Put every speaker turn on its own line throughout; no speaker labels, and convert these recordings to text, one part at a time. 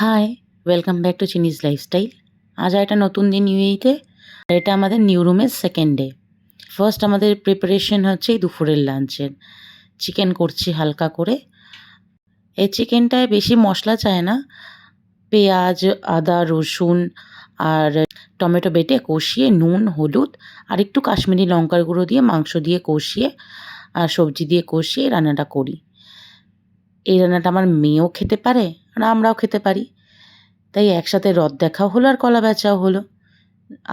High, welcome back to Chini's lifestyle. আজ একটা নতুন দিন ইউএইতে। এটা আমাদের নিউ রুমের সেকেন্ড ডে। ফার্স্ট আমাদের প্রিপারেশন হচ্ছে এই দুপুরের লাঞ্চের। চিকেন করছি হালকা করে। এই চিকেনটায় বেশি মশলা চায় না। পেঁয়াজ, আদা, রসুন আর টমেটো বেটে কষিয়ে নুন, হলুদ আর একটু কাশ্মীরি লঙ্কার গুঁড়ো দিয়ে মাংস দিয়ে কষিয়ে আর সবজি দিয়ে কষিয়ে রান্নাটা করি। এই রান্নাটা আমার মেয়েও খেতে পারে আর আমরাও খেতে পারি। তাই একসাথে রথ দেখাও হলো আর কলা বেচাও হলো।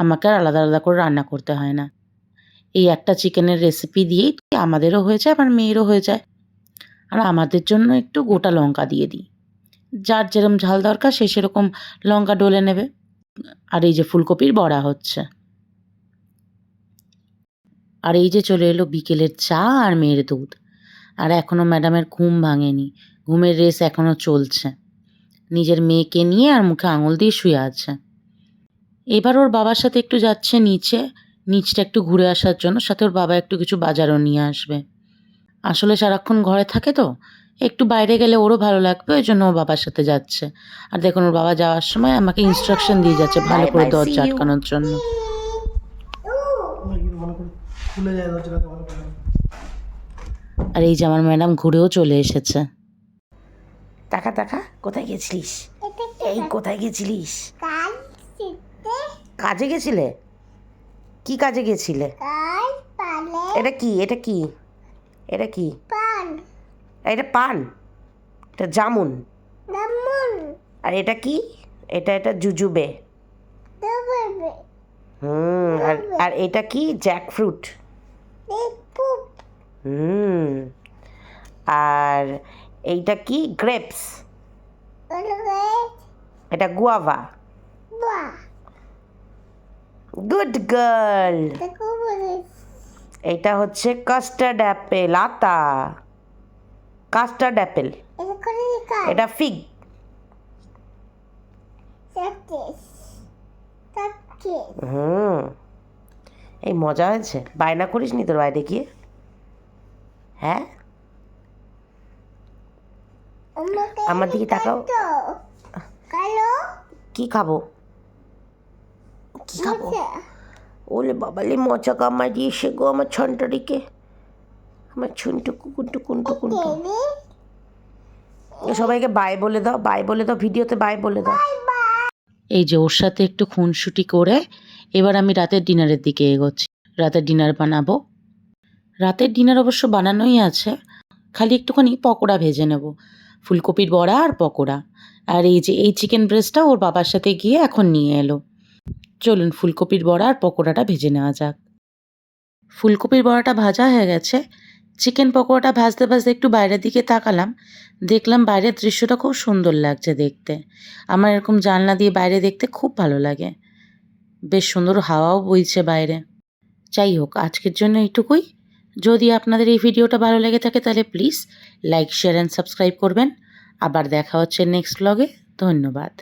আমাকে আর আলাদা আলাদা করে রান্না করতে হয় না। এই একটা চিকেনের রেসিপি দিয়েই আমাদেরও হয়ে যায়, আমার মেয়েরও হয়ে যায়। আর আমাদের জন্য একটু গোটা লঙ্কা দিয়ে দিই। যার যেরকম ঝাল দরকার সে সেরকম লঙ্কা ডলে নেবে। আর এই যে ফুলকপির বড়া হচ্ছে। আর এই যে চলে এলো বিকেলের চা আর মেয়ের দুধ। আর এখনও ম্যাডামের ঘুম ভাঙেনি। ঘুমের রেস এখনও চলছে। নিজের মেয়েকে নিয়ে আর মুখে আঙুল দিয়ে শুয়ে আছে। এবার ওর বাবার সাথে একটু যাচ্ছে নিচটা একটু ঘুরে আসার জন্য, সাথে ওর বাবা একটু কিছু বাজারও নিয়ে আসবে। আসলে সারাক্ষণ ঘরে থাকে তো, একটু বাইরে গেলে ওরও ভালো লাগবে, ওই জন্য ওর বাবার সাথে যাচ্ছে। আর দেখুন ওর বাবা যাওয়ার সময় আমাকে ইনস্ট্রাকশন দিয়ে যাচ্ছে ভালো করে দরজা আটকানোর জন্য। আর এই যে আমার ম্যাডাম ঘুরেও চলে এসেছে।
টাকা টাকা কোথায় গেছিলিস? এই কোথায় গেছিলিস? কাজে গেছিলে? কি কাজে গেছিলে? এটা কি এটা কি এটা কি? এটা পান, এটা জামুন। আর এটা কি? এটা জুজুবে। আর আর এটা কি? জ্যাকফ্রুট। আর এইটা কি? গ্রেপস। এটা গুয়াভা। Good girl. এটা হচ্ছে কাস্টার্ড অ্যাপেল। Custard Apple. এটা ফিগ। এই মজা হয়েছে। বায়না করিস নি তোর বাইরে গিয়ে? হ্যাঁ, আমার দিকে তাকাও। কি খাবো? ওলে বাবালে মজা কামাই দিয়েছে গো আমার ছন্টরিকে, আমার ছুনটু কুকুন্টু। সবাইকে বাই বলে দাও, ভিডিওতে বাই বলে দাও।
এই যে ওর সাথে একটু খুনসুটি করে এবার আমি রাতের ডিনারের দিকে এগোচ্ছি। রাতের ডিনার বানাবো। রাতের ডিনার অবশ্য বানানোই আছে, খালি একটুখানি পকোড়া ভেজে নেব। ফুলকপির বড়া আর পকোড়া। আর এই যে এই চিকেন ব্রেস্টটা ওর বাবার সাথে গিয়ে এখন নিয়ে এলো। চলুন ফুলকপির বড়া আর পকোড়াটা ভেজে নেওয়া যাক। ফুলকপির বড়াটা ভাজা হয়ে গেছে। চিকেন পকোড়াটা ভাজতে ভাজতে একটু বাইরের দিকে তাকালাম, দেখলাম বাইরের দৃশ্যটা খুব সুন্দর লাগছে দেখতে। আমার এরকম জানলা দিয়ে বাইরে দেখতে খুব ভালো লাগে। বেশ সুন্দর হাওয়াও বইছে বাইরে। যাই হোক, আজকের জন্য এইটুকুই। যদি আপনাদের এই ভিডিওটা ভালো লেগে থাকে তাহলে please like, share and subscribe করবেন। আবার দেখা হচ্ছে নেক্সট ব্লগে। ধন্যবাদ।